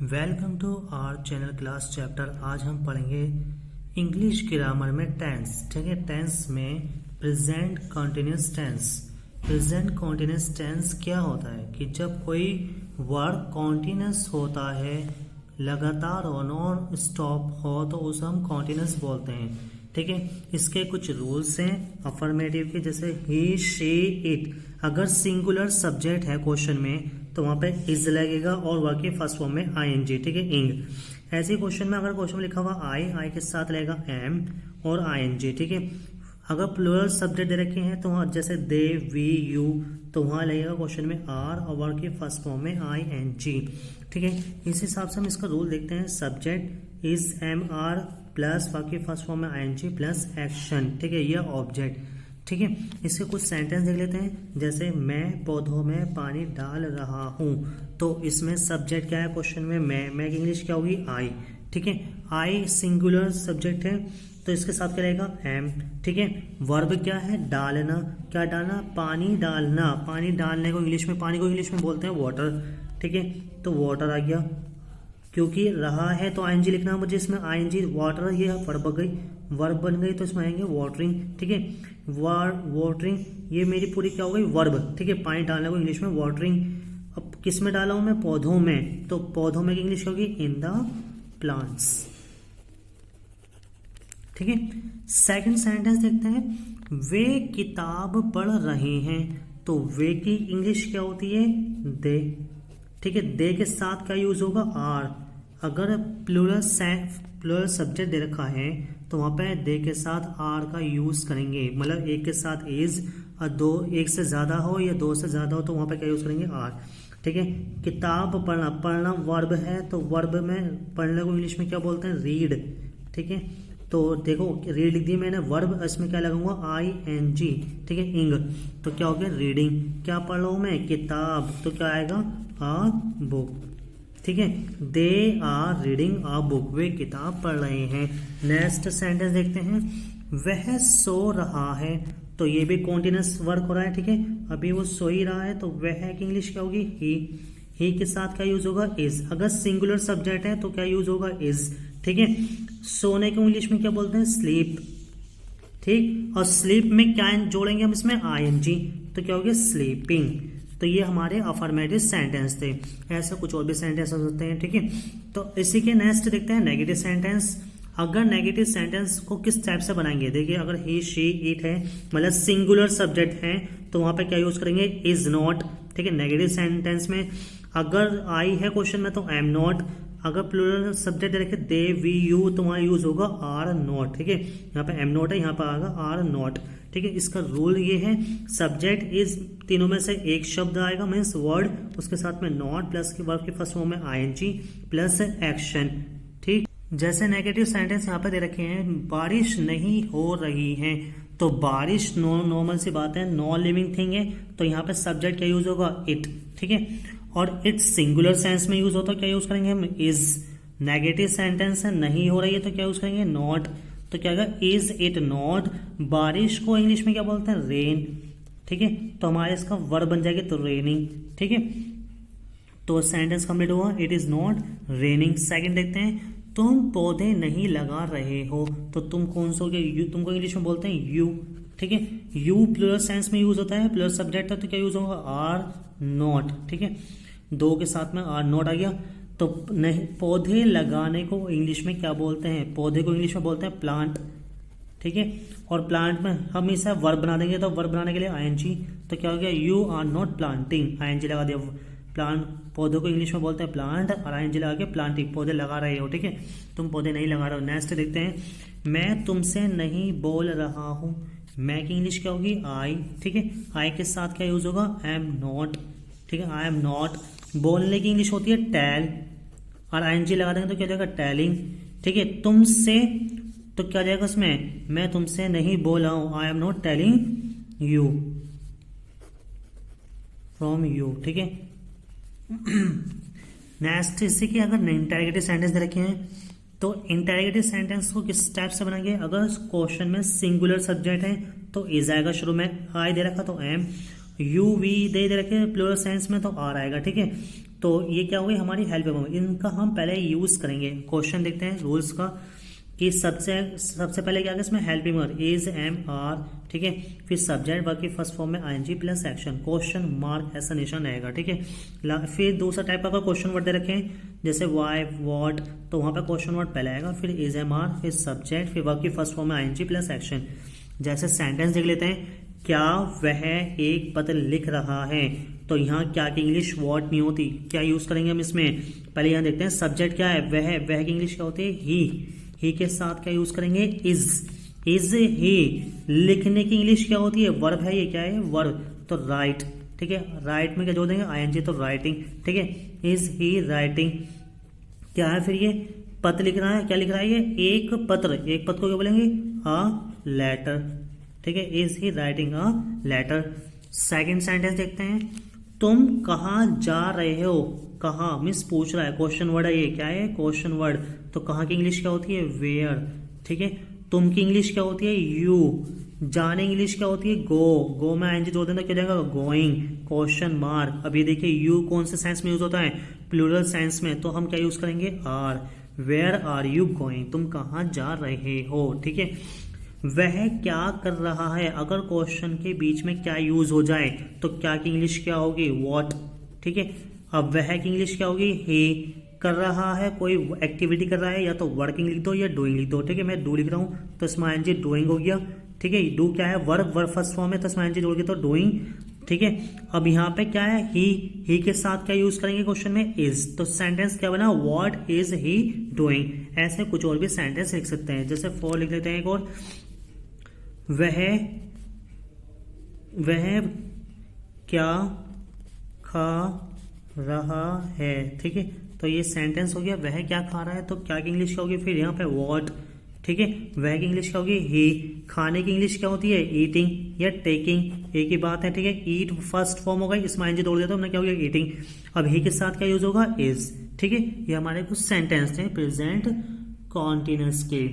Welcome to our channel class chapter. आज हम पढ़ेंगे इंग्लिश ग्रामर में टेंस। ठीक है, टेंस में present continuous tense. Present continuous tense क्या होता है कि जब कोई वर्ड कंटिन्यूअस होता है, लगातार हो, नॉन स्टॉप हो, तो उसे हम कंटिन्यूअस बोलते हैं। ठीक है, इसके कुछ रूल्स हैं अफर्मेटिव के, जैसे ही, शी, इट। अगर सिंगुलर सब्जेक्ट है क्वेश्चन में तो वहां पे इज लगेगा और वर्ब के फर्स्ट फॉर्म में आईएनजी। ठीक है, इंग। ऐसे क्वेश्चन में अगर क्वेश्चन में लिखा हुआ आई के साथ लगेगा एम और आईएनजी। ठीक है, अगर प्लूरल सब्जेक्ट दे रखे हैं तो जैसे दे, वी, यू, तो वहां लगेगा क्वेश्चन में आर और वर्ब के फर्स्ट फॉर्म में आईएनजी। ठीक है, इस हिसाब से हम इसका रूल देखते हैं। Subject is am are plus verb के फर्स्ट फॉर्म में आईएनजी प्लस एक्शन। ठीक है, यह ऑब्जेक्ट। ठीक है, इसके कुछ सेंटेंस देख लेते हैं। जैसे मैं पौधों में पानी डाल रहा हूं, तो इसमें सब्जेक्ट क्या है क्वेश्चन में? मैं की इंग्लिश क्या होगी? आई। ठीक है, आई सिंगुलर सब्जेक्ट है तो इसके साथ क्या रहेगा? एम। ठीक है, वर्ब क्या है? डालना। क्या डालना? पानी डालना। पानी डालने को इंग्लिश में, पानी को इंग्लिश में बोलते हैं वाटर। ठीक है, तो वाटर आ गया। क्योंकि रहा है तो आईएनजी लिखना मुझे इसमें। आईएनजी वाटर, ये वर्ब बन गई, वर्ब बन गई, तो इसमें आएंगे वाटरिंग। ठीक है, वाटरिंग, ये मेरी पूरी क्या हो गई? वर्ब। ठीक है, पानी डालने को इंग्लिश में वाटरिंग। अब किस में डाला हूं मैं? पौधों में, तो पौधों में की इंग्लिश होगी इन द प्लांट्स। ठीक है, सेकंड सेंटेंस देखते हैं। वे किताब पढ़ रहे हैं, तो वे की इंग्लिश क्या होती है? दे। ठीक है, दे के साथ क्या यूज होगा? आर। अगर प्लूरल सब्जेक्ट दे रखा है तो वहां पे दे के साथ आर का यूज करेंगे। मतलब एक के साथ इज, और दो, एक से ज्यादा हो या दो से ज्यादा हो तो वहां पे क्या यूज करेंगे? आर। ठीक है, किताब पढ़ना, पढ़ना वर्ब है तो वर्ब में पढ़ने को इंग्लिश में क्या बोलते हैं? रीड। ठीक है, तो देखो रीड लिख दी मैंने, वर्ब इसमें क्या लगाऊंगा? I N G. ठीक है, इंग, तो क्या हो गया? रीडिंग। क्या पढ़ रहा हूं मैं? किताब, तो क्या आएगा? A book. ठीक है, they are reading a book, वे किताब पढ़ रहे हैं। नेक्स्ट सेंटेंस देखते हैं। वह सो रहा है, तो ये भी कॉन्टिन्यूअस वर्क हो रहा है। ठीक है, अभी वो सो ही रहा है तो वह की इंग्लिश क्या होगी? ही के साथ क्या यूज होगा? इज। अगर सिंगुलर सब्जेक्ट है तो क्या यूज होगा? इज। ठीक है, सोने को इंग्लिश में क्या बोलते हैं? स्लीप। ठीक, और स्लीप में क्या जोड़ेंगे हम इसमें? आईएनजी, तो क्या हो गया? स्लीपिंग। तो ये हमारे अफर्मेटिव सेंटेंस थे। ऐसे कुछ और भी सेंटेंस हो सकते हैं। ठीक है, तो इसी के नेक्स्ट देखते हैं नेगेटिव सेंटेंस। अगर नेगेटिव सेंटेंस को किस टाइप से बनाएंगे? देखिए, अगर ही, शी, इट है, मतलब सिंगुलर सब्जेक्ट है, तो वहां पे क्या यूज करेंगे? Is not. ठीक है, नेगेटिव सेंटेंस में अगर आई है क्वेश्चन में तो एम नॉट। अगर प्लूरल सब्जेक्ट रखे दे, वी, यू, तो वहां यूज होगा आर नॉट। ठीक है, यहाँ पे एम नॉट है, यहाँ पे आएगा आर नॉट। ठीक है, इसका रूल ये है, सब्जेक्ट इज तीनों में से एक शब्द आएगा, मीन्स वर्ड, उसके साथ में नॉट प्लस के वर्ब के फर्स्ट फॉर्म में आईएनजी प्लस एक्शन। ठीक, जैसे नेगेटिव सेंटेंस यहाँ पे दे रखे हैं। बारिश नहीं हो रही है, तो बारिश नॉर्मल सी बात है, नॉन लिविंग थिंग है, तो यहाँ पे सब्जेक्ट क्या यूज होगा? इट। ठीक है, और इट सिंगुलर सेंस में यूज होता है, क्या यूज करेंगे हम? इज। नेगेटिव सेंटेंस है, नहीं हो रही है, तो क्या यूज करेंगे? नॉट, तो क्या होगा? Is it not. बारिश को इंग्लिश में क्या बोलते हैं? रेन। ठीक है, तो हमारे इसका वर्ब बन जाएगा तो रेनिंग। ठीक है, तो सेंटेंस कंप्लीट हुआ, it is not raining. Second देखते हैं। तुम पौधे नहीं लगा रहे हो, तो तुम कौन सा हो गया? तुमको इंग्लिश में बोलते हैं यू। ठीक है, यू प्लूरल सेंस में यूज होता है, प्लूरल सब्जेक्ट है तो क्या यूज होगा? Are not. ठीक है, दो के साथ में आर नॉट आ गया। तो नहीं, पौधे लगाने को इंग्लिश में क्या बोलते हैं? पौधे को इंग्लिश में बोलते हैं प्लांट। ठीक है, और प्लांट में हम इसे वर्ब बना देंगे, तो वर्ब बनाने के लिए आईएनजी, तो क्या हो गया? You are not planting, ING लगा दिया। प्लांट, पौधे को इंग्लिश में बोलते हैं प्लांट, और आईएनजी लगा के प्लांटिंग, पौधे लगा रहे हो। ठीक है, तुम पौधे नहीं लगा रहे हो। नेक्स्ट देखते हैं। मैं तुमसे नहीं बोल रहा हूं, मैं की इंग्लिश क्या होगी? आई। ठीक है, आई के साथ क्या यूज होगा? Am not. ठीक है, आई एम नॉट। बोलने की इंग्लिश होती है टेल, और आईएनजी लगा देंगे तो क्या जाएगा? टेलिंग। ठीक है, तुमसे, तो क्या जाएगा उसमें? मैं तुमसे नहीं बोल रहा हूं, I am not telling you, from you. ठीक है, नेक्स्ट इसी के अगर इंटरोगेटिव सेंटेंस दे रखे हैं तो इंटरोगेटिव सेंटेंस को किस टाइप से बनाएंगे? अगर क्वेश्चन में सिंगुलर सब्जेक्ट है तो इज आएगा शुरू में, आई दे रखा तो एम, यू, वी दे रखे प्लूरल सेंस में तो आर आएगा। ठीक है, तो ये क्या हो गई हमारी हेल्पिंग वर्ब, इनका हम पहले यूज करेंगे। क्वेश्चन देखते हैं रूल्स का कि सबसे पहले क्या है इसमें helping verb is, am, are, ठीक है, फिर सब्जेक्ट वर्ब की फर्स्ट फॉर्म में ING plus action, question mark ऐसा निशान रहेगा, ठीक है। फिर दूसरा टाइप का क्वेश्चन वर्ड दे रखे हैं जैसे वाई, व्हाट, तो वहां पर क्वेश्चन वर्ड पहले आएगा, फिर इज, एम, आर, फिर सब्जेक्ट, फिर वर्ब की फर्स्ट फॉर्म में आईएनजी प्लस एक्शन। जैसे सेंटेंस देख लेते हैं, क्या वह एक पत्र लिख रहा है, तो यहाँ क्या की इंग्लिश व्हाट नहीं होती, क्या यूज करेंगे हम इसमें, पहले यहाँ देखते हैं सब्जेक्ट क्या है, वह की इंग्लिश क्या होती है, ही के साथ क्या यूज करेंगे, इज ही। लिखने की इंग्लिश क्या होती है, वर्ब है, ये क्या है वर्ब, तो राइट, ठीक है, राइट में क्या जोड़ देंगे आईएनजी, तो राइटिंग, ठीक है, इज ही राइटिंग। क्या है फिर ये पत्र लिख रहा है, क्या लिख रहा है ये एक पत्र, एक पत्र को क्या बोलेंगे अ लेटर, ठीक है, is he writing a letter. Second sentence देखते हैं, तुम कहाँ जा रहे हो, कहाँ मीन्स पूछ रहा है, क्वेश्चन वर्ड है, ये क्या है क्वेश्चन वर्ड, तो कहाँ की इंग्लिश क्या होती है वेयर, ठीक है, तुम की इंग्लिश क्या होती है यू, जाने इंग्लिश क्या होती है गो में आईएनजी जोड़ देना क्या जाएगा गोइंग, क्वेश्चन मार्क। अब ये देखिए यू कौन से सेंस में यूज होता है, प्लूरल सेंस में, तो हम क्या यूज करेंगे are, where are you going, तुम कहाँ जा रहे हो, ठीक है। वह क्या कर रहा है, अगर क्वेश्चन के बीच में क्या यूज हो जाए तो क्या की इंग्लिश क्या होगी व्हाट, ठीक है। अब वह की इंग्लिश क्या होगी ही, कर रहा है कोई एक्टिविटी कर रहा है, या तो वर्किंग लिख दो या डूइंग लिख दो, ठीक है, मैं डू लिख रहा हूँ तो इसमें आईएनजी डूइंग हो गया, ठीक है, डू क्या है वर्ब फर्स्ट फॉर्म है तो इसमें आईएनजी जोड़ के तो डूइंग, ठीक है। अब यहाँ पे क्या है ही के साथ क्या यूज करेंगे क्वेश्चन में इज, तो सेंटेंस क्या बना व्हाट इज ही डूइंग। ऐसे कुछ और भी सेंटेंस लिख सकते हैं, जैसे फॉर लिख लेते हैं एक और, वह क्या खा रहा है, ठीक है, तो ये सेंटेंस हो गया वह क्या खा रहा है, तो क्या की इंग्लिश क्या होगी फिर यहाँ पे व्हाट, ठीक है, वह की इंग्लिश क्या होगी ही, खाने की इंग्लिश क्या होती है ईटिंग या टेकिंग, एक ही बात है, ठीक है, ईट फर्स्ट फॉर्म होगा, इसमें आईएनजी जोड़ देता हूं, क्या होगा ईटिंग। अब ही के साथ क्या यूज होगा इज, ठीक है, ये हमारे कुछ सेंटेंस थे प्रेजेंट कॉन्टिन्यूअस के।